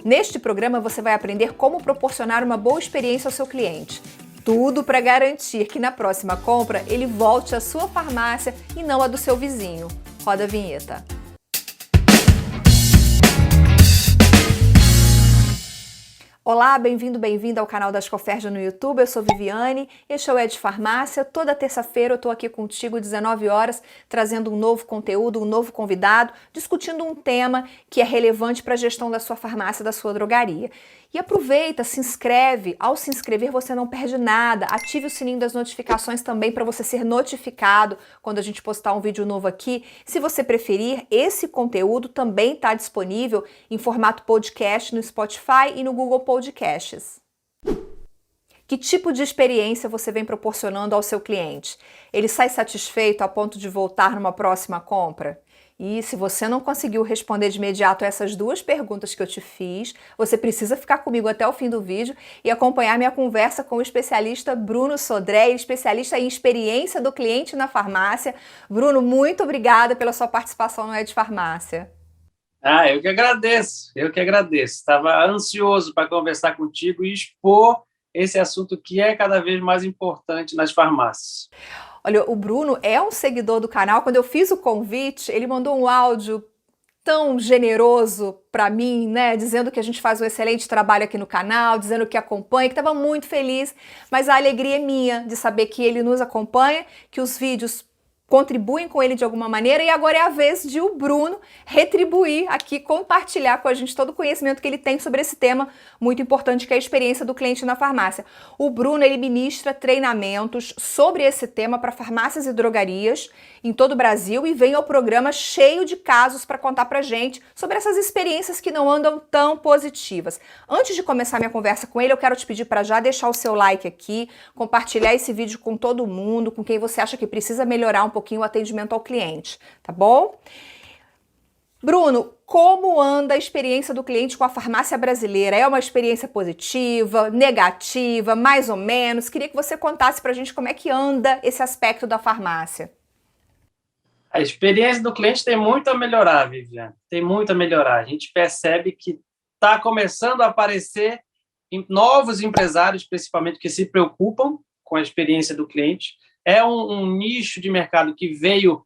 Neste programa você vai aprender como proporcionar uma boa experiência ao seu cliente. Tudo para garantir que na próxima compra ele volte à sua farmácia e não à do seu vizinho. Roda a vinheta. Olá, bem-vindo ao canal da Ascoferja no YouTube. Eu sou Viviane, este é o Ed Farmácia. Toda terça-feira eu estou aqui contigo, 19 horas, trazendo um novo conteúdo, um novo convidado, discutindo um tema que é relevante para a gestão da sua farmácia, da sua drogaria. E aproveita, se inscreve. Ao se inscrever você não perde nada. Ative o sininho das notificações também para você ser notificado quando a gente postar um vídeo novo aqui. Se você preferir, esse conteúdo também está disponível em formato podcast no Spotify e no Google Podcasts. Que tipo de experiência você vem proporcionando ao seu cliente? Ele sai satisfeito a ponto de voltar numa próxima compra? E se você não conseguiu responder de imediato essas duas perguntas que eu te fiz, você precisa ficar comigo até o fim do vídeo e acompanhar minha conversa com o especialista Bruno Sodré, especialista em experiência do cliente na farmácia. Bruno, muito obrigada pela sua participação no Ed Farmácia. Eu que agradeço. Estava ansioso para conversar contigo e expor esse assunto que é cada vez mais importante nas farmácias. Olha, o Bruno é um seguidor do canal. Quando eu fiz o convite, ele mandou um áudio tão generoso para mim, né, dizendo que a gente faz um excelente trabalho aqui no canal, dizendo que acompanha, que estava muito feliz, mas a alegria é minha de saber que ele nos acompanha, que os vídeos contribuem com ele de alguma maneira, e agora é a vez de o Bruno retribuir aqui, compartilhar com a gente todo o conhecimento que ele tem sobre esse tema muito importante, que é a experiência do cliente na farmácia. O Bruno, ele ministra treinamentos sobre esse tema para farmácias e drogarias em todo o Brasil e vem ao programa cheio de casos para contar pra gente sobre essas experiências que não andam tão positivas. Antes de começar minha conversa com ele, eu quero te pedir para já deixar o seu like aqui, compartilhar esse vídeo com todo mundo, com quem você acha que precisa melhorar um pouquinho o atendimento ao cliente, tá bom? Bruno, como anda a experiência do cliente com a farmácia brasileira? É uma experiência positiva, negativa, mais ou menos? Queria que você contasse pra gente como é que anda esse aspecto da farmácia. A experiência do cliente tem muito a melhorar, Viviane. Tem muito a melhorar. A gente percebe que está começando a aparecer novos empresários, principalmente, que se preocupam com a experiência do cliente. É um nicho de mercado que veio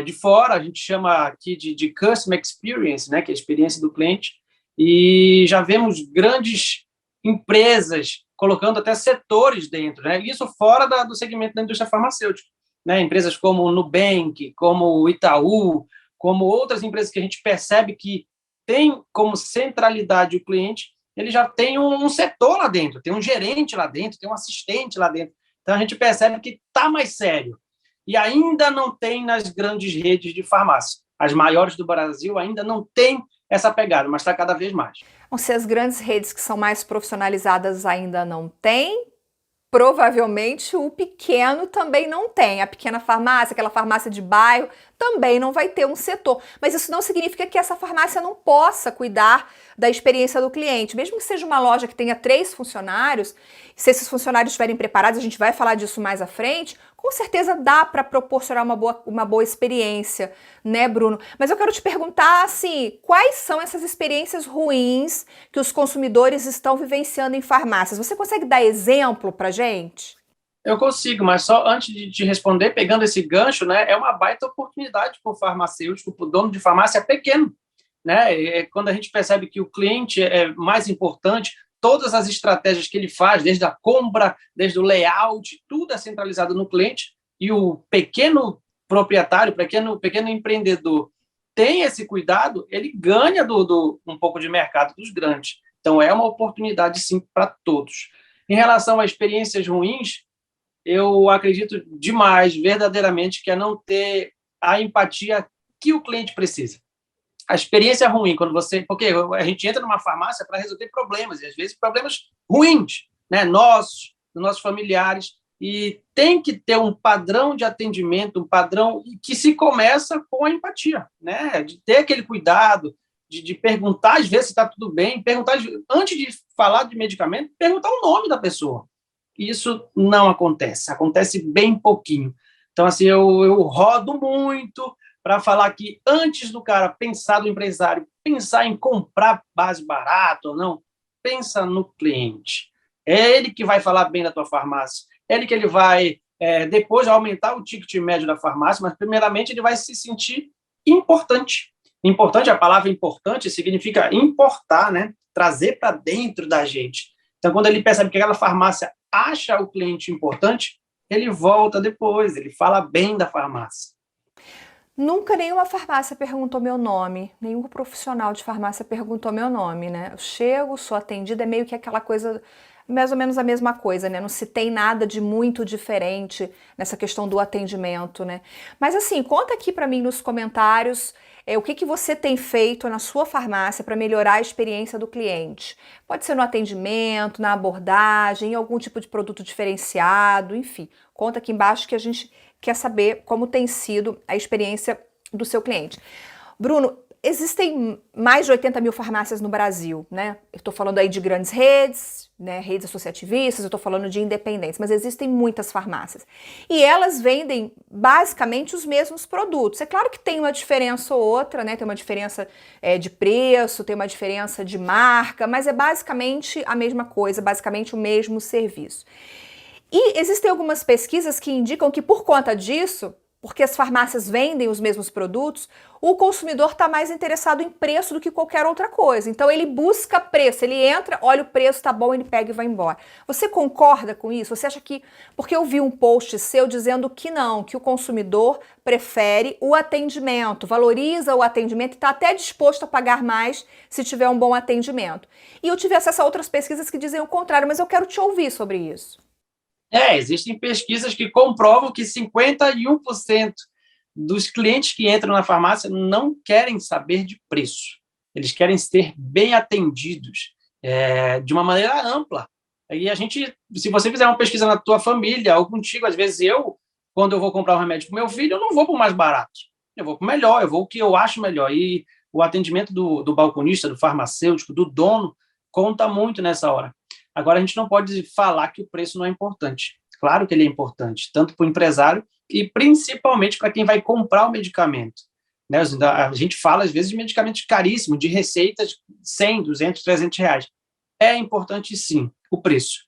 de fora, a gente chama aqui de Customer Experience, né, que é a experiência do cliente, e já vemos grandes empresas colocando até setores dentro, né, isso fora do segmento da indústria farmacêutica, né, empresas como o Nubank, como o Itaú, como outras empresas que a gente percebe que tem como centralidade o cliente, ele já tem um setor lá dentro, tem um gerente lá dentro, tem um assistente lá dentro. Então, a gente percebe que está mais sério. E ainda não tem nas grandes redes de farmácia. As maiores do Brasil ainda não tem essa pegada, mas está cada vez mais. Bom, se as grandes redes que são mais profissionalizadas ainda não têm, provavelmente o pequeno também não tem. A pequena farmácia, aquela farmácia de bairro, também não vai ter um setor. Mas isso não significa que essa farmácia não possa cuidar da experiência do cliente. Mesmo que seja uma loja que tenha 3 funcionários, se esses funcionários estiverem preparados, a gente vai falar disso mais à frente, com certeza dá para proporcionar uma boa experiência, né, Bruno? Mas eu quero te perguntar, assim, quais são essas experiências ruins que os consumidores estão vivenciando em farmácias? Você consegue dar exemplo para gente? Eu consigo, mas só antes de te responder, pegando esse gancho, né, é uma baita oportunidade para o farmacêutico, para o dono de farmácia pequeno, né? Quando a gente percebe que o cliente é mais importante, todas as estratégias que ele faz, desde a compra, desde o layout, tudo é centralizado no cliente, e o pequeno proprietário, pequeno empreendedor tem esse cuidado, ele ganha um pouco de mercado dos grandes. Então, é uma oportunidade, sim, para todos. Em relação a experiências ruins, eu acredito demais, verdadeiramente, que é não ter a empatia que o cliente precisa. A experiência ruim, porque a gente entra numa farmácia para resolver problemas, e às vezes problemas ruins, né, dos nossos familiares, e tem que ter um padrão de atendimento, um padrão que se começa com a empatia, né, de ter aquele cuidado, de perguntar às vezes se está tudo bem, perguntar, antes de falar de medicamento, perguntar o nome da pessoa. Isso não acontece bem pouquinho. Então, assim, eu rodo muito para falar que antes do cara pensar do empresário, pensar em comprar base barato ou não, pensa no cliente. É ele que vai falar bem da tua farmácia, é ele que ele vai depois aumentar o ticket médio da farmácia, mas primeiramente ele vai se sentir importante. Importante, a palavra importante significa importar, né? Trazer para dentro da gente. Então, quando ele percebe que aquela farmácia acha o cliente importante, ele volta depois, ele fala bem da farmácia. Nunca nenhuma farmácia perguntou meu nome, nenhum profissional de farmácia perguntou meu nome, né? Eu chego, sou atendida, é meio que aquela coisa, mais ou menos a mesma coisa, né? Não se tem nada de muito diferente nessa questão do atendimento, né? Mas assim, conta aqui para mim nos comentários o que você tem feito na sua farmácia para melhorar a experiência do cliente. Pode ser no atendimento, na abordagem, em algum tipo de produto diferenciado, enfim. Conta aqui embaixo que a gente quer saber como tem sido a experiência do seu cliente. Bruno, existem mais de 80 mil farmácias no Brasil, né? Eu estou falando aí de grandes redes, né? Redes associativistas, eu estou falando de independentes, mas existem muitas farmácias. E elas vendem basicamente os mesmos produtos. É claro que tem uma diferença ou outra, né? Tem uma diferença de preço, tem uma diferença de marca, mas é basicamente a mesma coisa, basicamente o mesmo serviço. E existem algumas pesquisas que indicam que por conta disso, porque as farmácias vendem os mesmos produtos, o consumidor está mais interessado em preço do que qualquer outra coisa. Então ele busca preço, ele entra, olha o preço, tá bom, ele pega e vai embora. Você concorda com isso? Você acha que... Porque eu vi um post seu dizendo que não, que o consumidor prefere o atendimento, valoriza o atendimento e está até disposto a pagar mais se tiver um bom atendimento. E eu tive acesso a outras pesquisas que dizem o contrário, mas eu quero te ouvir sobre isso. Existem pesquisas que comprovam que 51% dos clientes que entram na farmácia não querem saber de preço. Eles querem ser bem atendidos de uma maneira ampla. E a gente, se você fizer uma pesquisa na tua família ou contigo, às vezes quando eu vou comprar um remédio para o meu filho, eu não vou para o mais barato. Eu vou para o melhor, eu vou o que eu acho melhor. E o atendimento do balconista, do farmacêutico, do dono, conta muito nessa hora. Agora, a gente não pode falar que o preço não é importante. Claro que ele é importante, tanto para o empresário e principalmente para quem vai comprar o medicamento. Né? A gente fala, às vezes, de medicamentos caríssimos, de receitas de 100, 200, 300 reais. É importante, sim, o preço.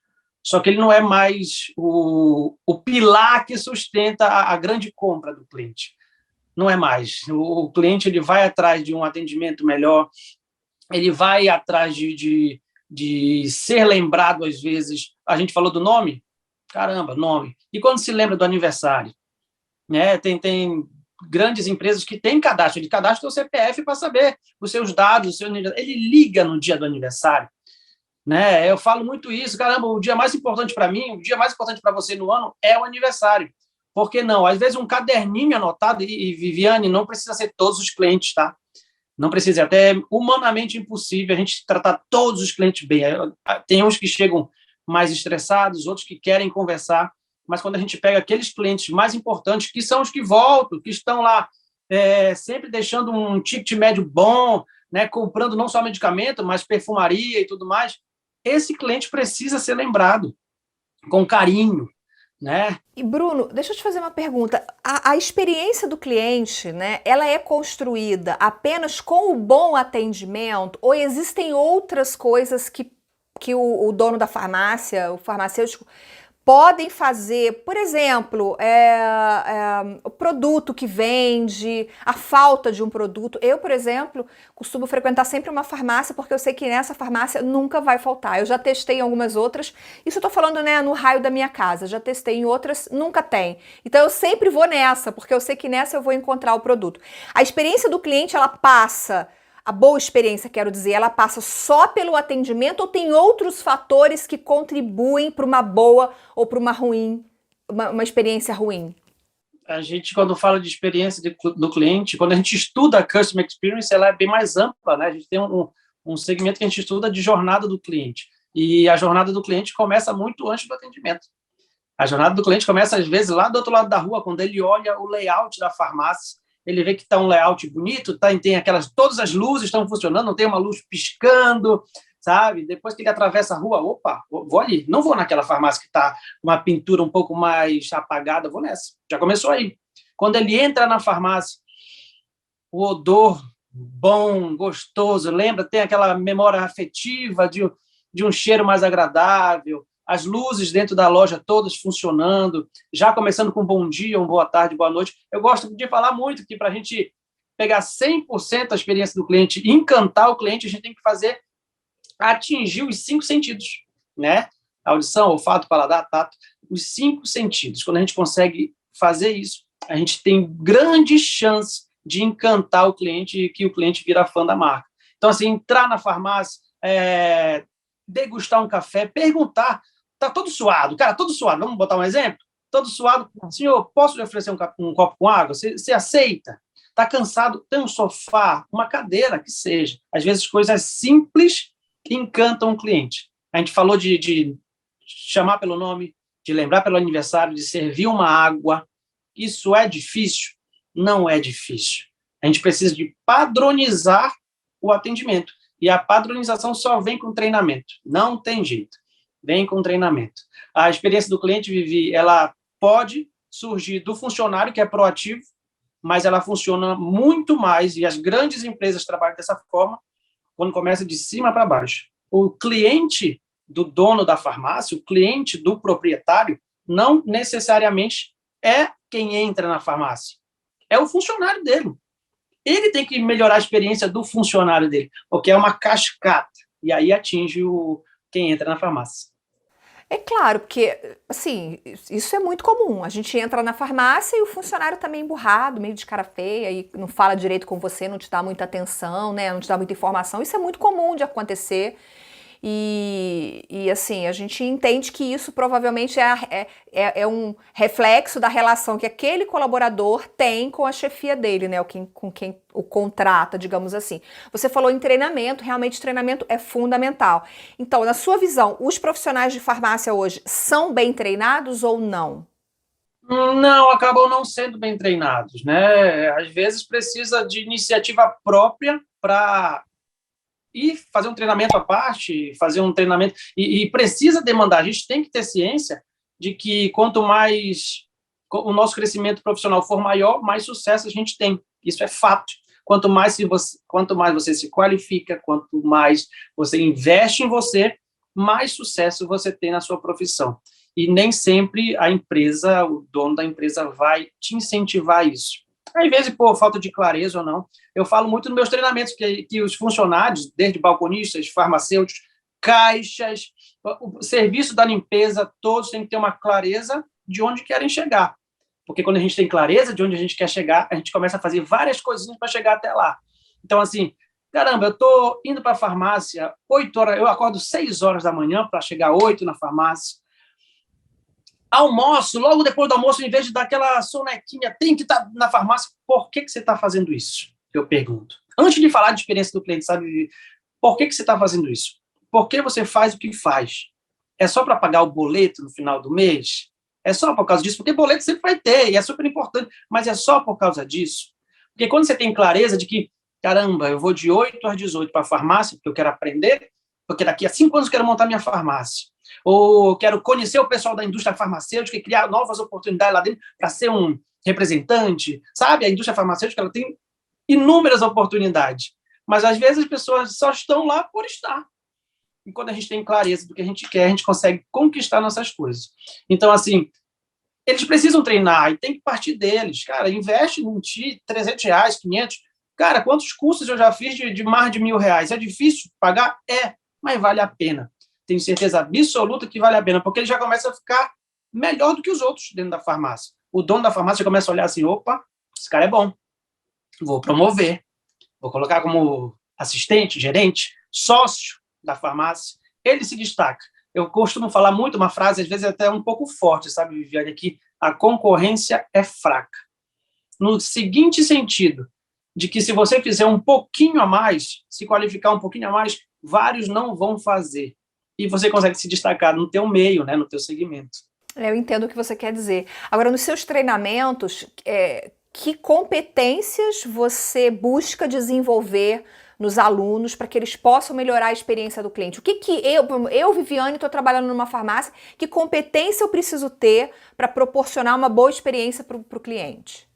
Só que ele não é mais o pilar que sustenta a grande compra do cliente. Não é mais. O cliente ele vai atrás de um atendimento melhor, ele vai atrás de ser lembrado, às vezes. A gente falou do nome? Caramba, nome. E quando se lembra do aniversário? Né? Tem grandes empresas que têm cadastro. Ele cadastra o CPF para saber os seus dados. Ele liga no dia do aniversário. Né? Eu falo muito isso. Caramba, o dia mais importante para mim, o dia mais importante para você no ano é o aniversário. Por que não? Às vezes um caderninho anotado, e Viviane, não precisa ser todos os clientes, tá? Não precisa, é até humanamente impossível a gente tratar todos os clientes bem. Tem uns que chegam mais estressados, outros que querem conversar, mas quando a gente pega aqueles clientes mais importantes, que são os que voltam, que estão lá sempre deixando um ticket médio bom, né, comprando não só medicamento, mas perfumaria e tudo mais, esse cliente precisa ser lembrado com carinho. Né? E Bruno, deixa eu te fazer uma pergunta. A experiência do cliente, né, ela é construída apenas com o bom atendimento ou existem outras coisas que o dono da farmácia, o farmacêutico, podem fazer? Por exemplo, o produto que vende, a falta de um produto. Eu, por exemplo, costumo frequentar sempre uma farmácia porque eu sei que nessa farmácia nunca vai faltar. Eu já testei em algumas outras, isso eu tô falando, né, no raio da minha casa. Já testei em outras, nunca tem. Então eu sempre vou nessa, porque eu sei que nessa eu vou encontrar o produto. A experiência do cliente, ela passa... A boa experiência, quero dizer, ela passa só pelo atendimento ou tem outros fatores que contribuem para uma boa ou para uma ruim, uma experiência ruim? A gente, quando fala de experiência do cliente, quando a gente estuda a Customer Experience, ela é bem mais ampla, né? A gente tem um segmento que a gente estuda de jornada do cliente. E a jornada do cliente começa muito antes do atendimento. A jornada do cliente começa, às vezes, lá do outro lado da rua, quando ele olha o layout da farmácia, ele vê que está um layout bonito, tem todas as luzes estão funcionando, não tem uma luz piscando, sabe? Depois que ele atravessa a rua, opa, vou ali. Não vou naquela farmácia que está uma pintura um pouco mais apagada, vou nessa. Já começou aí. Quando ele entra na farmácia, o odor bom, gostoso, lembra? Tem aquela memória afetiva de um cheiro mais agradável, as luzes dentro da loja todas funcionando, já começando com bom dia, boa tarde, boa noite. Eu gosto de falar muito que para a gente pegar 100% da experiência do cliente, encantar o cliente, a gente tem que fazer atingir os 5 sentidos, né? Audição, olfato, paladar, tato, os 5 sentidos. Quando a gente consegue fazer isso, a gente tem grandes chances de encantar o cliente e que o cliente vira fã da marca. Então, assim, entrar na farmácia, degustar um café, perguntar, tá todo suado, cara, todo suado, vamos botar um exemplo? Todo suado, senhor, posso lhe oferecer um copo com água? Você aceita? Tá cansado? Tem um sofá, uma cadeira, que seja. Às vezes, coisas simples encantam o cliente. A gente falou de chamar pelo nome, de lembrar pelo aniversário, de servir uma água. Isso é difícil? Não é difícil. A gente precisa de padronizar o atendimento. E a padronização só vem com treinamento. Não tem jeito. Vem com treinamento. A experiência do cliente, Vivi, ela pode surgir do funcionário, que é proativo, mas ela funciona muito mais, e as grandes empresas trabalham dessa forma, quando começa de cima para baixo. O cliente do dono da farmácia, o cliente do proprietário, não necessariamente é quem entra na farmácia. É o funcionário dele. Ele tem que melhorar a experiência do funcionário dele, porque é uma cascata, e aí atinge quem entra na farmácia. É claro, porque, assim, isso é muito comum. A gente entra na farmácia e o funcionário tá meio emburrado, meio de cara feia, e não fala direito com você, não te dá muita atenção, né? Não te dá muita informação. Isso é muito comum de acontecer. Assim, a gente entende que isso provavelmente é um reflexo da relação que aquele colaborador tem com a chefia dele, né? Com quem o contrata, digamos assim. Você falou em treinamento, realmente treinamento é fundamental. Então, na sua visão, os profissionais de farmácia hoje são bem treinados ou não? Não, acabam não sendo bem treinados, né? Às vezes precisa de iniciativa própria para e fazer um treinamento à parte, fazer um treinamento, e precisa demandar, a gente tem que ter ciência de que quanto mais o nosso crescimento profissional for maior, mais sucesso a gente tem, isso é fato. Quanto mais você se qualifica, quanto mais você investe em você, mais sucesso você tem na sua profissão. E nem sempre a empresa, o dono da empresa vai te incentivar a isso. Às vezes, por falta de clareza ou não, eu falo muito nos meus treinamentos que os funcionários, desde balconistas, farmacêuticos, caixas, o serviço da limpeza, todos têm que ter uma clareza de onde querem chegar. Porque quando a gente tem clareza de onde a gente quer chegar, a gente começa a fazer várias coisinhas para chegar até lá. Então, assim, caramba, eu estou indo para a farmácia 8 horas, eu acordo 6 horas da manhã para chegar 8 na farmácia. Almoço, logo depois do almoço, em vez de dar aquela sonequinha, tem que estar na farmácia. Por que você está fazendo isso? Eu pergunto. Antes de falar de experiência do cliente, sabe? Por que você está fazendo isso? Por que você faz o que faz? É só para pagar o boleto no final do mês? É só por causa disso? Porque boleto sempre vai ter, e é super importante, mas é só por causa disso? Porque quando você tem clareza de que, caramba, eu vou de 8 às 18 para a farmácia, porque eu quero aprender, porque daqui a 5 anos eu quero montar minha farmácia, ou quero conhecer o pessoal da indústria farmacêutica e criar novas oportunidades lá dentro para ser um representante, sabe? A indústria farmacêutica ela tem inúmeras oportunidades, mas às vezes as pessoas só estão lá por estar. E quando a gente tem clareza do que a gente quer, a gente consegue conquistar nossas coisas. Então, assim, eles precisam treinar e tem que partir deles. Cara, investe em ti R$300, 500. Cara, quantos cursos eu já fiz de mais de R$1.000? É difícil pagar? É, mas vale a pena. Tenho certeza absoluta que vale a pena, porque ele já começa a ficar melhor do que os outros dentro da farmácia. O dono da farmácia começa a olhar assim, opa, esse cara é bom, vou promover, vou colocar como assistente, gerente, sócio da farmácia, ele se destaca. Eu costumo falar muito uma frase, às vezes até um pouco forte, sabe, Viviane, que a concorrência é fraca. No seguinte sentido, de que se você fizer um pouquinho a mais, se qualificar um pouquinho a mais, vários não vão fazer. E você consegue se destacar no teu meio, né, no teu segmento. Eu entendo o que você quer dizer. Agora, nos seus treinamentos, que competências você busca desenvolver nos alunos para que eles possam melhorar a experiência do cliente? O que eu Viviane, estou trabalhando numa farmácia, que competência eu preciso ter para proporcionar uma boa experiência para o cliente?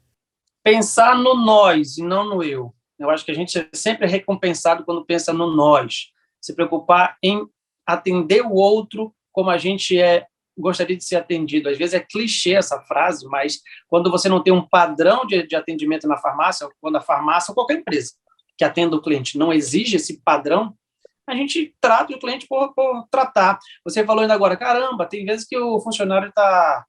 Pensar no nós e não no eu. Eu acho que a gente é sempre recompensado quando pensa no nós. Se preocupar em atender o outro como a gente gostaria de ser atendido. Às vezes é clichê essa frase, mas quando você não tem um padrão de atendimento na farmácia, quando a farmácia ou qualquer empresa que atenda o cliente não exige esse padrão, a gente trata o cliente por tratar. Você falou ainda agora, caramba, tem vezes que o funcionário tá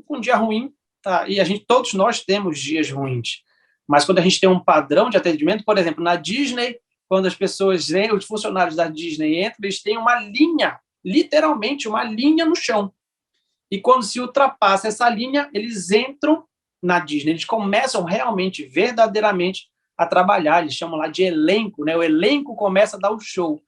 com um dia ruim, tá, e todos nós temos dias ruins. Mas quando a gente tem um padrão de atendimento, por exemplo, na Disney, quando as pessoas vêm, os funcionários da Disney entram, eles têm uma linha, literalmente uma linha no chão. E quando se ultrapassa essa linha, eles entram na Disney, eles começam realmente, verdadeiramente, a trabalhar, eles chamam lá de elenco, né? O elenco começa a dar o show.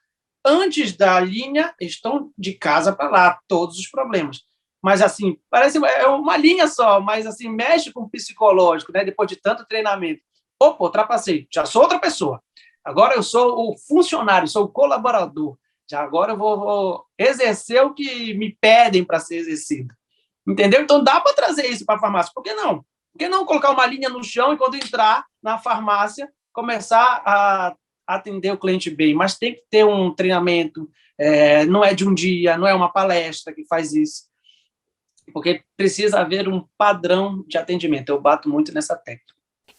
Antes da linha, estão de casa para lá, todos os problemas. Mas, assim, parece uma linha só, mas, assim, mexe com o psicológico, né? Depois de tanto treinamento. Opa, ultrapassei, já sou outra pessoa. Agora eu sou o funcionário, sou o colaborador. Já agora eu vou exercer o que me pedem para ser exercido. Entendeu? Então, dá para trazer isso para a farmácia. Por que não? Por que não colocar uma linha no chão e, quando entrar na farmácia, começar a atender o cliente bem? Mas tem que ter um treinamento, não é de um dia, não é uma palestra que faz isso, porque precisa haver um padrão de atendimento. Eu bato muito nessa tecla.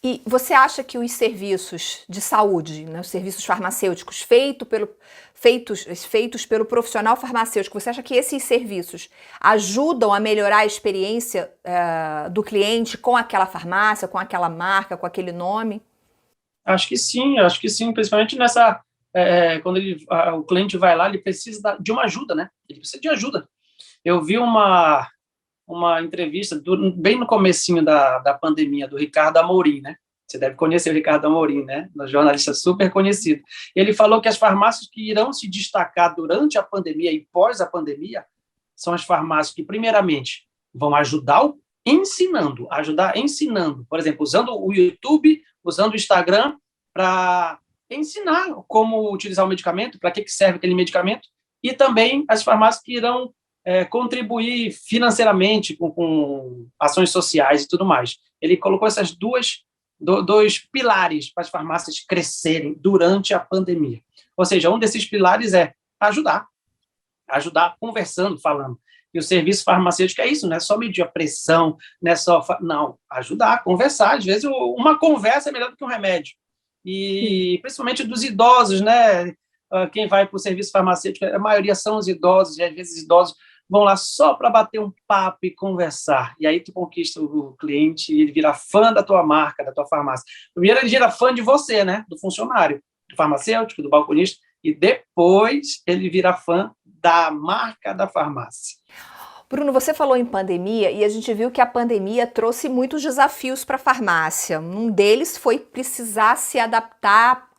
E você acha que os serviços de saúde, né, os serviços farmacêuticos feitos pelo profissional farmacêutico, você acha que esses serviços ajudam a melhorar a experiência do cliente com aquela farmácia, com aquela marca, com aquele nome? Acho que sim, principalmente quando o cliente vai lá, ele precisa de uma ajuda, né? Ele precisa de ajuda. Eu vi uma entrevista bem no comecinho da pandemia, do Ricardo Amorim, né? Você deve conhecer o Ricardo Amorim, né? Um jornalista super conhecido. Ele falou que as farmácias que irão se destacar durante a pandemia e pós a pandemia são as farmácias que, primeiramente, vão ajudar ensinando. Por exemplo, usando o YouTube, usando o Instagram para ensinar como utilizar o medicamento, para que serve aquele medicamento, e também as farmácias que irão contribuir financeiramente com ações sociais e tudo mais. Ele colocou essas dois pilares para as farmácias crescerem durante a pandemia. Ou seja, um desses pilares é ajudar conversando, falando. E o serviço farmacêutico é isso, não é só medir a pressão, não é só... Não, ajudar, conversar. Às vezes, uma conversa é melhor do que um remédio. E principalmente dos idosos, né? Quem vai para o serviço farmacêutico, a maioria são os idosos, e às vezes os idosos vão lá só para bater um papo e conversar. E aí tu conquista o cliente e ele vira fã da tua marca, da tua farmácia. Primeiro ele vira fã de você, né? Do funcionário, do farmacêutico, do balconista, e depois ele vira fã da marca da farmácia. Bruno, você falou em pandemia e a gente viu que a pandemia trouxe muitos desafios para a farmácia. Um deles foi precisar se adaptar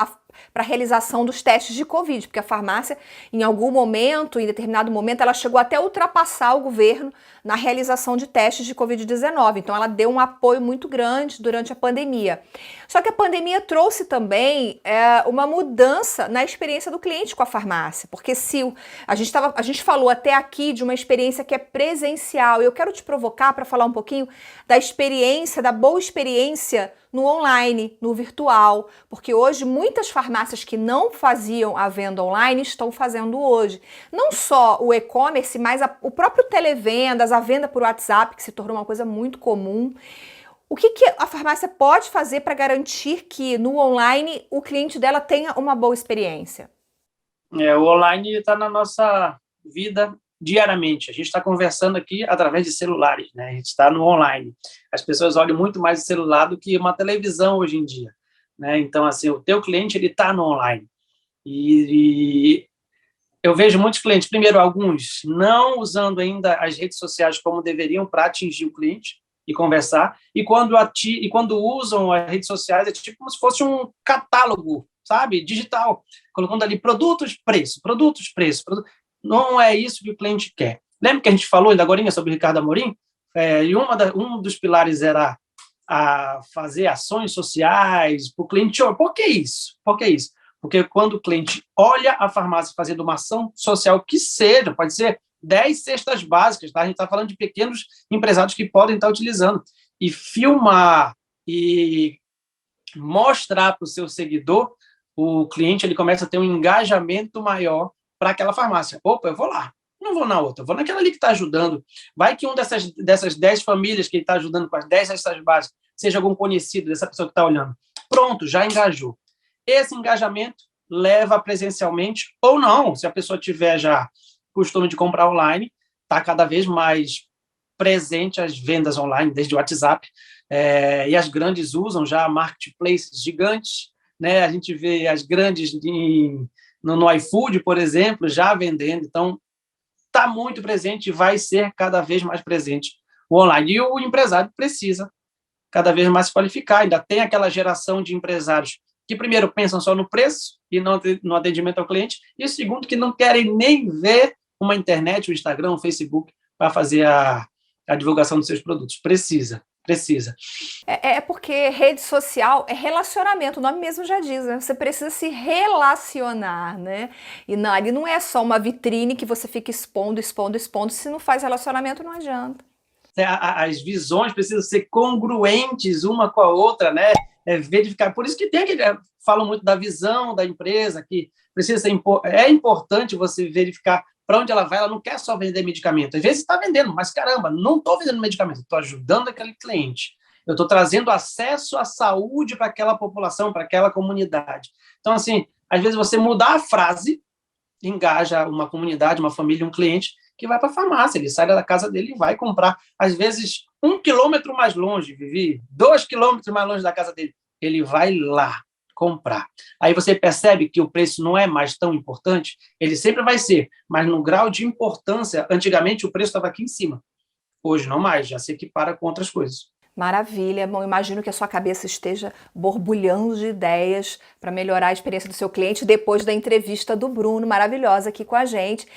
para a realização dos testes de Covid, porque a farmácia, em algum momento, em determinado momento, ela chegou até a ultrapassar o governo na realização de testes de Covid-19. Então, ela deu um apoio muito grande durante a pandemia. Só que a pandemia trouxe também uma mudança na experiência do cliente com a farmácia, porque a gente falou até aqui de uma experiência que é presencial, e eu quero te provocar para falar um pouquinho da boa experiência no online, no virtual, porque hoje muitas farmácias que não faziam a venda online estão fazendo hoje. Não só o e-commerce, mas o próprio televendas, a venda por WhatsApp, que se tornou uma coisa muito comum. O que a farmácia pode fazer para garantir que no online o cliente dela tenha uma boa experiência? O online está na nossa vida diariamente. A gente está conversando aqui através de celulares, né? A gente está no online. As pessoas olham muito mais o celular do que uma televisão hoje em dia, né? Então, assim, o teu cliente ele está no online. E eu vejo muitos clientes, primeiro, alguns não usando ainda as redes sociais como deveriam para atingir o cliente e conversar, e quando usam as redes sociais, é tipo como se fosse um catálogo, sabe, digital, colocando ali produtos, preço. Não é isso que o cliente quer. Lembra que a gente falou ainda agora sobre o Ricardo Amorim? E um dos pilares era fazer ações sociais para o cliente. Por que isso? Porque quando o cliente olha a farmácia fazendo uma ação social que seja, pode ser 10 cestas básicas, tá? A gente está falando de pequenos empresários que podem estar utilizando. e filmar e mostrar para o seu seguidor, o cliente ele começa a ter um engajamento maior para aquela farmácia. Opa, eu vou lá, não vou na outra, eu vou naquela ali que está ajudando. Vai que dessas 10 famílias que ele está ajudando com as 10 cestas básicas, seja algum conhecido dessa pessoa que está olhando. Pronto, já engajou. Esse engajamento leva presencialmente ou não, se a pessoa tiver já costume de comprar online, está cada vez mais presente as vendas online, desde o WhatsApp, e as grandes usam já marketplaces gigantes, né? A gente vê as grandes no iFood, por exemplo, já vendendo, então está muito presente e vai ser cada vez mais presente o online. E o empresário precisa cada vez mais se qualificar, ainda tem aquela geração de empresários que, primeiro, pensam só no preço e não no atendimento ao cliente, e, segundo, que não querem nem ver uma internet, um Instagram, um Facebook, para fazer a divulgação dos seus produtos. Precisa. É porque rede social é relacionamento, o nome mesmo já diz, né? Você precisa se relacionar, né? E não, ali não é só uma vitrine que você fica expondo, se não faz relacionamento não adianta. As visões precisam ser congruentes uma com a outra, né? Verificar. Por isso que falam muito da visão da empresa, que precisa ser é importante você verificar para onde ela vai. Ela não quer só vender medicamento. Às vezes está vendendo, mas caramba, não estou vendendo medicamento, estou ajudando aquele cliente. Eu estou trazendo acesso à saúde para aquela população, para aquela comunidade. Então, assim, às vezes você mudar a frase engaja uma comunidade, uma família, um cliente que vai para a farmácia, ele sai da casa dele e vai comprar, às vezes 1 quilômetro mais longe, Vivi, 2 quilômetros mais longe da casa dele, ele vai lá comprar. Aí você percebe que o preço não é mais tão importante, ele sempre vai ser, mas no grau de importância, antigamente o preço estava aqui em cima, hoje não mais, já se equipara com outras coisas. Maravilha, bom, imagino que a sua cabeça esteja borbulhando de ideias para melhorar a experiência do seu cliente depois da entrevista do Bruno, maravilhosa aqui com a gente.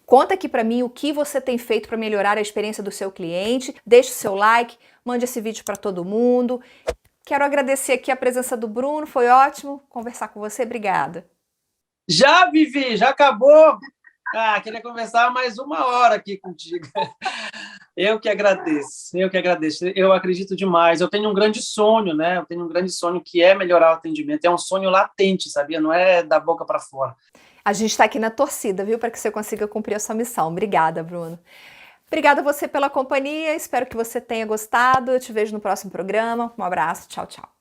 Conta aqui para mim o que você tem feito para melhorar a experiência do seu cliente. Deixe o seu like, mande esse vídeo para todo mundo. Quero agradecer aqui a presença do Bruno, foi ótimo conversar com você, obrigada. Já, Vivi, já acabou? Queria conversar mais 1 hora aqui contigo. Eu que agradeço. Eu acredito demais. Eu tenho um grande sonho, né? Eu tenho um grande sonho que é melhorar o atendimento. É um sonho latente, sabia? Não é da boca para fora. A gente está aqui na torcida, viu? Para que você consiga cumprir a sua missão. Obrigada, Bruno. Obrigada a você pela companhia. Espero que você tenha gostado. Eu te vejo no próximo programa. Um abraço. Tchau, tchau.